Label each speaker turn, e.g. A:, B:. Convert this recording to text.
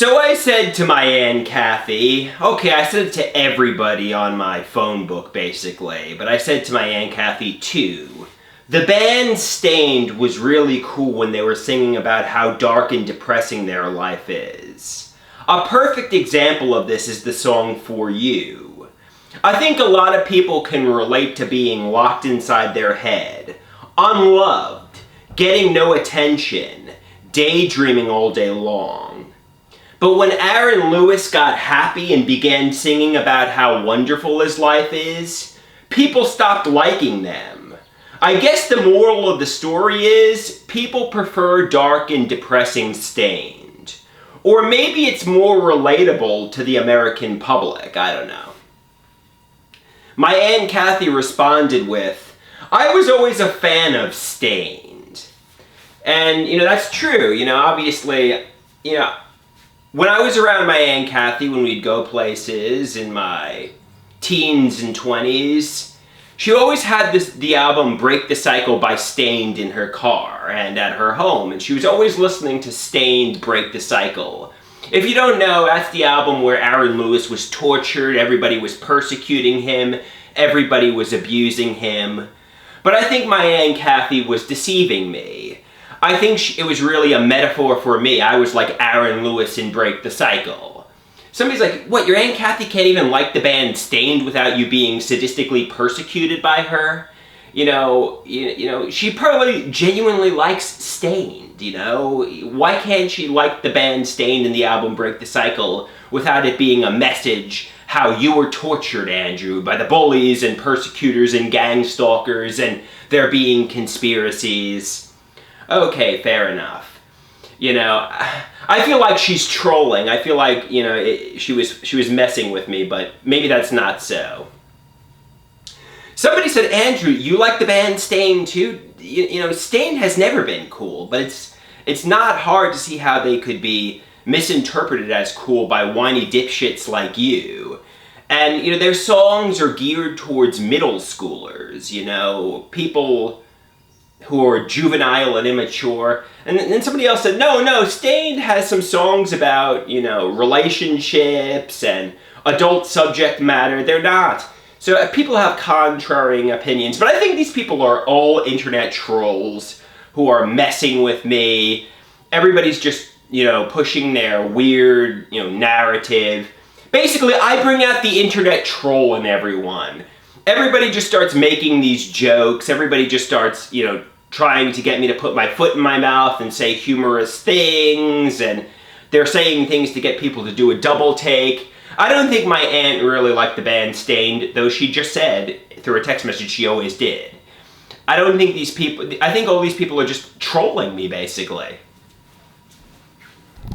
A: So I said to my Aunt Kathy, okay, I said it to everybody on my phone book basically, but I said to my Aunt Kathy too. The band Stained was really cool when they were singing about how dark and depressing their life is. A perfect example of this is the song For You. I think a lot of people can relate to being locked inside their head, unloved, getting no attention, daydreaming all day long. But when Aaron Lewis got happy and began singing about how wonderful his life is, people stopped liking them. I guess the moral of the story is, people prefer dark and depressing Stained. Or maybe it's more relatable to the American public, I don't know. My Aunt Kathy responded with, I was always a fan of Stained. And, that's true. Obviously, when I was around my Aunt Kathy, when we'd go places in my teens and 20s, she always had the album Break the Cycle by Stained in her car and at her home, and she was always listening to Stained Break the Cycle. If you don't know, that's the album where Aaron Lewis was tortured, everybody was persecuting him, everybody was abusing him. But I think my Aunt Kathy was deceiving me. I think it was really a metaphor for me. I was like Aaron Lewis in Break the Cycle. Somebody's like, what, your Aunt Kathy can't even like the band Stained without you being sadistically persecuted by her? She probably genuinely likes Stained, Why can't she like the band Stained and the album Break the Cycle without it being a message how you were tortured, Andrew, by the bullies and persecutors and gang stalkers and there being conspiracies? Okay, fair enough. I feel like she's trolling. I feel like, she was messing with me, but maybe that's not so. Somebody said, Andrew, you like the band Stained too? Stained has never been cool, but it's not hard to see how they could be misinterpreted as cool by whiny dipshits like you. And, their songs are geared towards middle schoolers, people who are juvenile and immature. And then somebody else said, no, Stained has some songs about, relationships and adult subject matter. They're not. So people have contrary opinions, but I think these people are all internet trolls who are messing with me. Everybody's just, pushing their weird, narrative. Basically, I bring out the internet troll in everyone. Everybody just starts making these jokes. Everybody just starts, trying to get me to put my foot in my mouth and say humorous things, and they're saying things to get people to do a double take. I don't think my aunt really liked the band Stained, though she just said through a text message she always did. I think all these people are just trolling me, basically.